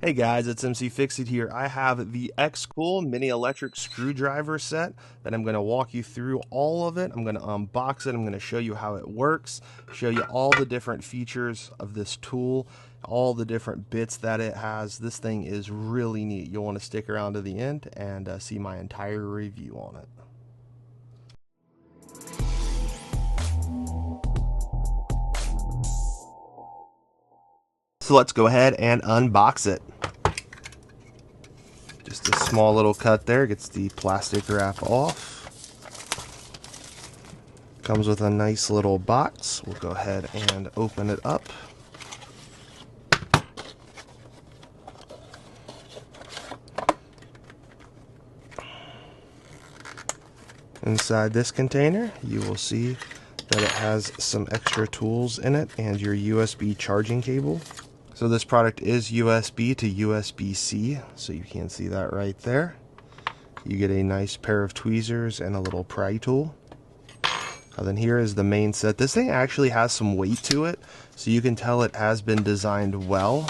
Hey guys, it's mcfixit here. I have the xCool mini electric screwdriver set that I'm going to walk you through all of it. I'm going to unbox it. I'm going to show you how it works, show you all the different features of this tool, all the different bits that it has. This thing is really neat. You'll want to stick around to the end and see my entire review on it. So let's go ahead and unbox it. Just a small little cut there, gets the plastic wrap off. Comes with a nice little box. We'll go ahead and open it up. Inside this container, you will see that it has some extra tools in it and your USB charging cable. So this product is USB to USB-C, so you can see that right there. You get a nice pair of tweezers and a little pry tool. Then here is the main set. This thing actually has some weight to it, so you can tell it has been designed well.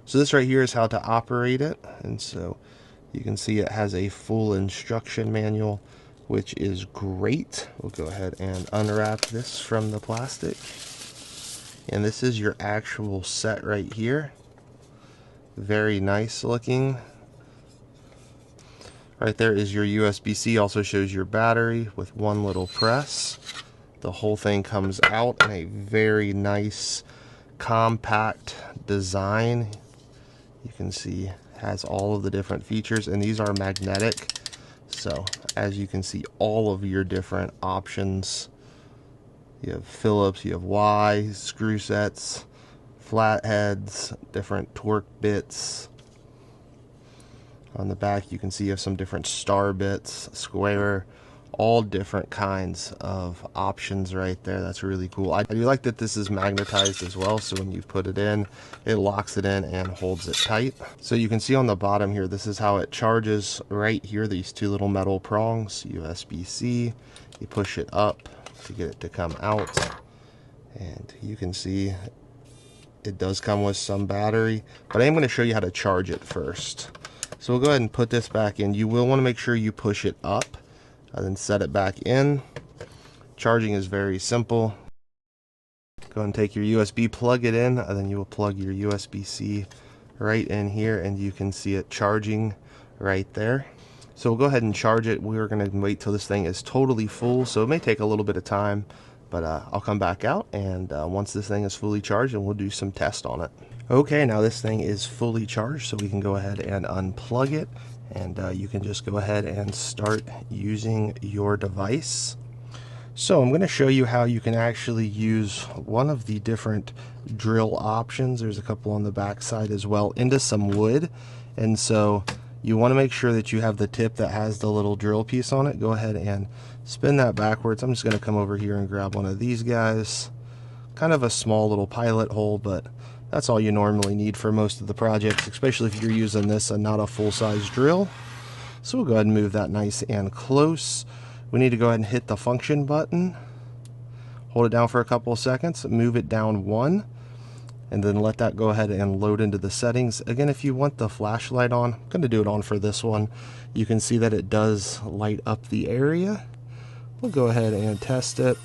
So this right here is how to operate it, and so you can see it has a full instruction manual, which is great. We'll go ahead and unwrap this from the plastic. And this is your actual set right here. Very nice looking. Right there is your USB-C, also shows your battery with one little press. The whole thing comes out in a very nice compact design. You can see has all of the different features, and these are magnetic. So as you can see, all of your different options. You have Phillips, you have Y, screw sets, flatheads, different torque bits. On the back you can see you have some different Starbits, square, all different kinds of options right there. That's really cool. I do like that this is magnetized as well, so when you put it in, it locks it in and holds it tight. So you can see on the bottom here, this is how it charges right here, these two little metal prongs, USB-C. You push it up to get it to come out, and you can see it does come with some battery, but I am going to show you how to charge it first. So we'll go ahead and put this back in. You will want to make sure you push it up and then set it back in. Charging is very simple. Go ahead and take your USB, plug it in, and then you will plug your USB-C right in here, and you can see it charging right there. So we'll go ahead and charge it. We're going to wait till this thing is totally full, so it may take a little bit of time, but I'll come back out and once this thing is fully charged, and we'll do some tests on it. Okay, now this thing is fully charged, so we can go ahead and unplug it, and you can just go ahead and start using your device. So I'm going to show you how you can actually use one of the different drill options. There's a couple on the back side as well, into some wood. And so you want to make sure that you have the tip that has the little drill piece on it. Go ahead and spin that backwards. I'm just going to come over here and grab one of these guys. Kind of a small little pilot hole, but that's all you normally need for most of the projects, especially if you're using this and not a full-size drill. So we'll go ahead and move that nice and close. We need to go ahead and hit the function button. Hold it down for a couple of seconds, move it down one, and then let that go ahead and load into the settings. Again, if you want the flashlight on, I'm going to do it on for this one. You can see that it does light up the area. We'll go ahead and test it.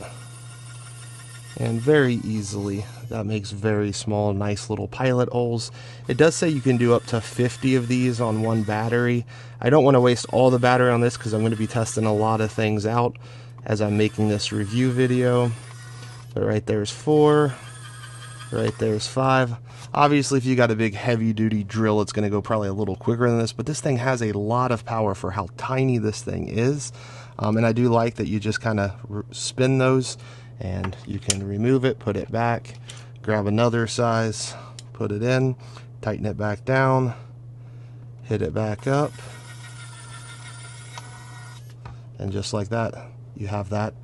And very easily, that makes very small, nice little pilot holes. It does say you can do up to 50 of these on one battery. I don't want to waste all the battery on this because I'm going to be testing a lot of things out as I'm making this review video. But right there's 4, right there's 5. Obviously, if you got a big heavy-duty drill, it's going to go probably a little quicker than this, but this thing has a lot of power for how tiny this thing is. And I do like that you just kind of spin those, and you can remove it, put it back, grab another size, put it in, tighten it back down, hit it back up, and just like that, you have that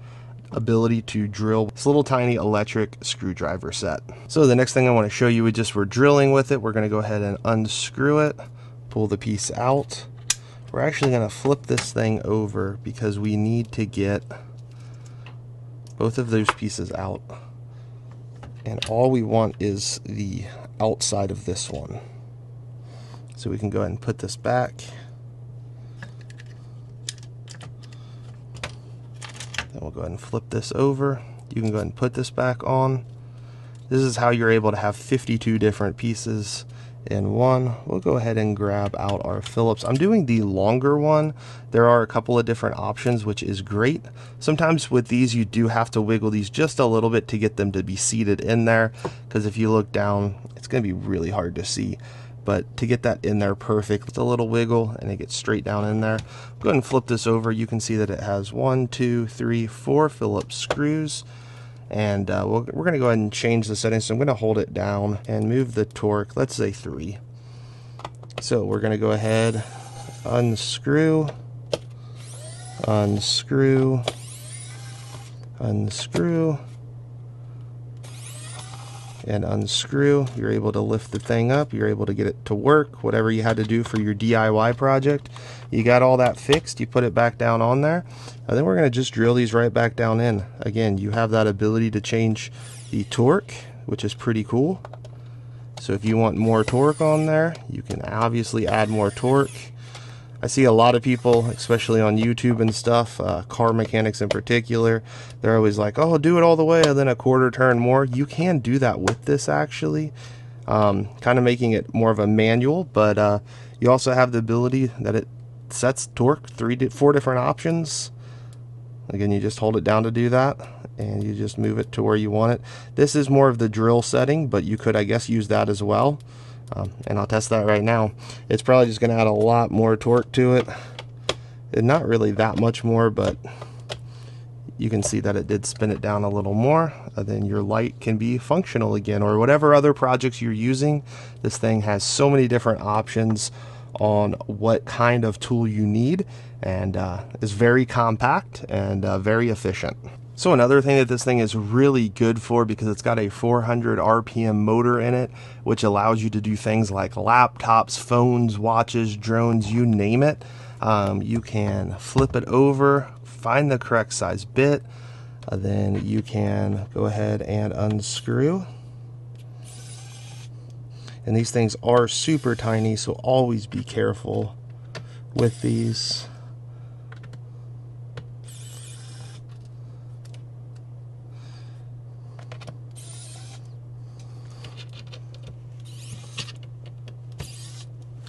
ability to drill this little tiny electric screwdriver set. So the next thing I want to show you, we're drilling with it. We're going to go ahead and unscrew it, pull the piece out. We're actually going to flip this thing over because we need to get both of those pieces out. And all we want is the outside of this one. So we can go ahead and put this back. Then we'll go ahead and flip this over. You can go ahead and put this back on. This is how you're able to have 52 different pieces in one. We'll go ahead and grab out our Phillips. I'm doing the longer one. There are a couple of different options, which is great. Sometimes with these you do have to wiggle these just a little bit to get them to be seated in there, because if you look down it's going to be really hard to see. But to get that in there perfect, with a little wiggle and it gets straight down in there. Go ahead and flip this over. You can see that it has 1, 2, 3, 4 Phillips screws. And we're going to go ahead and change the settings. So I'm going to hold it down and move the torque, let's say 3. So we're going to go ahead, unscrew, unscrew, unscrew, and unscrew. You're able to lift the thing up. You're able to get it to work. Whatever you had to do for your DIY project, you got all that fixed. You put it back down on there. And then we're going to just drill these right back down in. Again, you have that ability to change the torque, which is pretty cool. So if you want more torque on there, you can obviously add more torque. I see a lot of people, especially on YouTube and stuff, car mechanics in particular, they're always like, oh, do it all the way and then a quarter turn more. You can do that with this actually, kind of making it more of a manual, but you also have the ability that it sets torque 4 different options. Again, you just hold it down to do that, and you just move it to where you want it. This is more of the drill setting, but you could, I guess, use that as well. And I'll test that right now. It's probably just going to add a lot more torque to it. And not really that much more, but you can see that it did spin it down a little more. Then your light can be functional again, or whatever other projects you're using. This thing has so many different options on what kind of tool you need, and is very compact and very efficient. So another thing that this thing is really good for, because it's got a 400 RPM motor in it, which allows you to do things like laptops, phones, watches, drones, you name it. You can flip it over, find the correct size bit, then you can go ahead and unscrew. And these things are super tiny, so always be careful with these.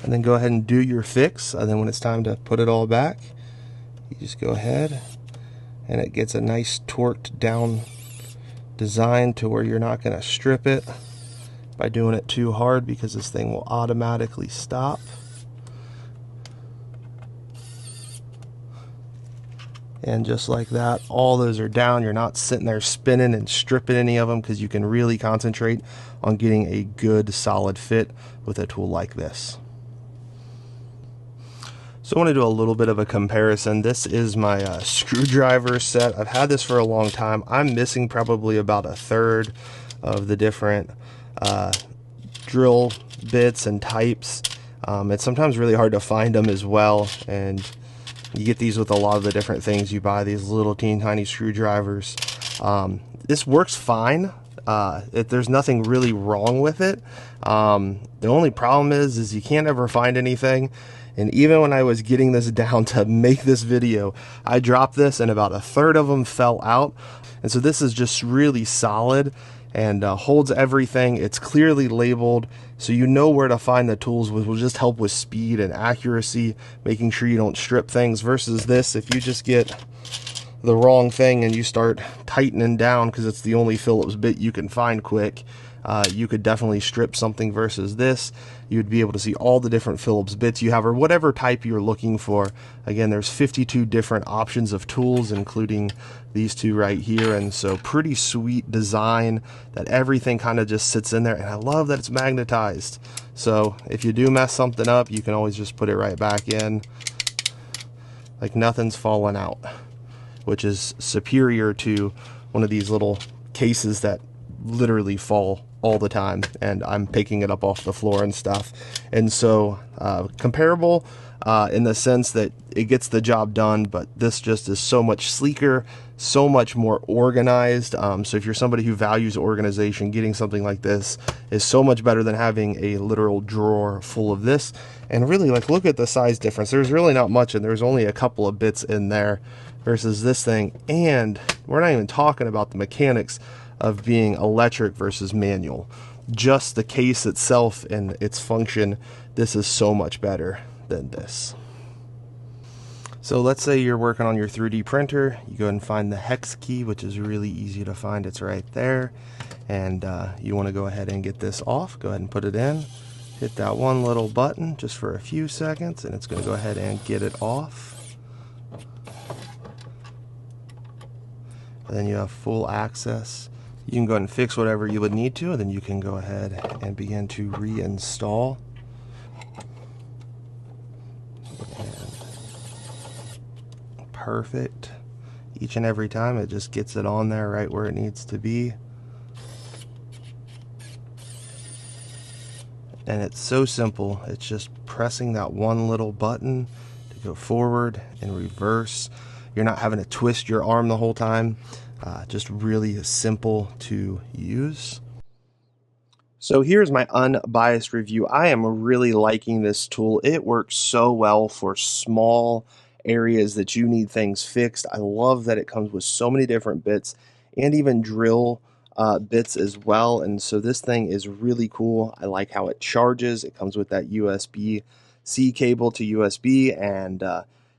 And then go ahead and do your fix, and then when it's time to put it all back, you just go ahead and it gets a nice torqued down design to where you're not going to strip it by doing it too hard, because this thing will automatically stop. And just like that, all those are down. You're not sitting there spinning and stripping any of them, because you can really concentrate on getting a good solid fit with a tool like this. So I want to do a little bit of a comparison. This is my screwdriver set. I've had this for a long time. I'm missing probably about 1/3 of the different drill bits and types. It's sometimes really hard to find them as well, and you get these with a lot of the different things you buy, these little teeny tiny screwdrivers. This works fine. There's nothing really wrong with it. The only problem is you can't ever find anything. And even when I was getting this down to make this video, I dropped this and about 1/3 of them fell out. And so this is just really solid and holds everything. It's clearly labeled, so you know where to find the tools, which will just help with speed and accuracy, making sure you don't strip things, versus this, if you just get the wrong thing and you start tightening down because it's the only Phillips bit you can find quick, you could definitely strip something. Versus this, you'd be able to see all the different Phillips bits you have, or whatever type you're looking for. Again, there's 52 different options of tools, including these two right here, and so pretty sweet design that everything kind of just sits in there. And I love that it's magnetized, so if you do mess something up, you can always just put it right back in like nothing's fallen out, which is superior to one of these little cases that literally fall all the time and I'm picking it up off the floor and stuff. And so comparable, in the sense that it gets the job done, but this just is so much sleeker, so much more organized. So if you're somebody who values organization, getting something like this is so much better than having a literal drawer full of this. And really, like, look at the size difference. There's really not much, and there's only a couple of bits in there versus this thing. And we're not even talking about the mechanics of being electric versus manual. Just the case itself and its function, this is so much better than this. So let's say you're working on your 3D printer. You go ahead and find the hex key, which is really easy to find. It's right there. And you want to go ahead and get this off. Go ahead and put it in. Hit that one little button just for a few seconds, and it's going to go ahead and get it off. And then you have full access. You can go ahead and fix whatever you would need to, and then you can go ahead and begin to reinstall. Perfect. Each and every time it just gets it on there right where it needs to be. And it's so simple. It's just pressing that one little button to go forward and reverse. You're not having to twist your arm the whole time. Just really simple to use. So here's my unbiased review. I am really liking this tool. It works so well for small areas that you need things fixed. I love that it comes with so many different bits and even drill bits as well. And so this thing is really cool. I like how it charges. It comes with that USB-C cable to USB, and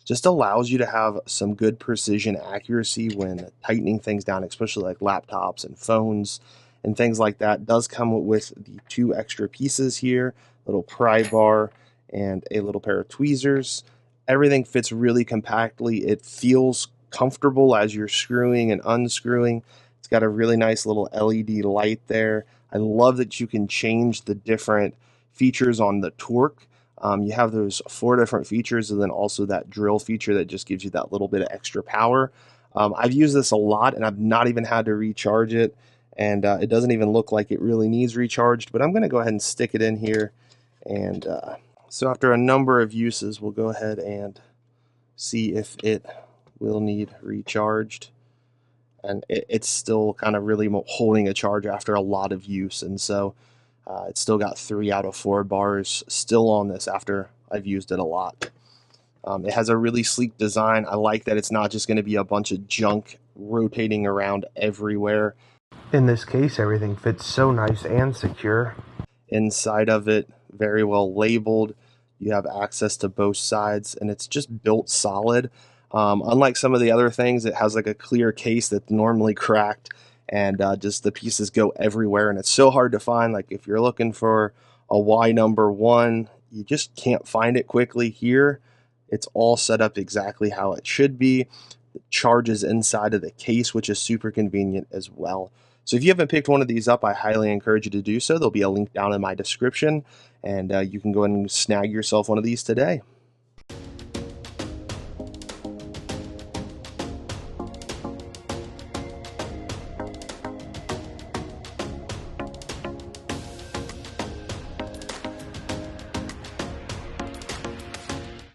just allows you to have some good precision accuracy when tightening things down, especially like laptops and phones and things like that. It does come with the 2 extra pieces here, little pry bar and a little pair of tweezers. Everything fits really compactly. It feels comfortable as you're screwing and unscrewing. It's got a really nice little LED light there. I love that you can change the different features on the torque. You have those 4 different features, and then also that drill feature that just gives you that little bit of extra power. I've used this a lot, and I've not even had to recharge it, and it doesn't even look like it really needs recharged, but I'm going to go ahead and stick it in here. And so after a number of uses, we'll go ahead and see if it will need recharged. And it's still kind of really holding a charge after a lot of use, and so it's still got 3 out of 4 bars still on this after I've used it a lot. It has a really sleek design. I like that it's not just going to be a bunch of junk rotating around everywhere. In this case, everything fits so nice and secure. Inside of it, very well labeled. You have access to both sides, and it's just built solid. Unlike some of the other things, it has like a clear case that's normally cracked, and just the pieces go everywhere, and it's so hard to find. Like if you're looking for a Y number 1, you just can't find it quickly. Here it's all set up exactly how it should be. It charges inside of the case, which is super convenient as well. So if you haven't picked one of these up, I highly encourage you to do so. There'll be a link down in my description, and you can go ahead and snag yourself one of these today.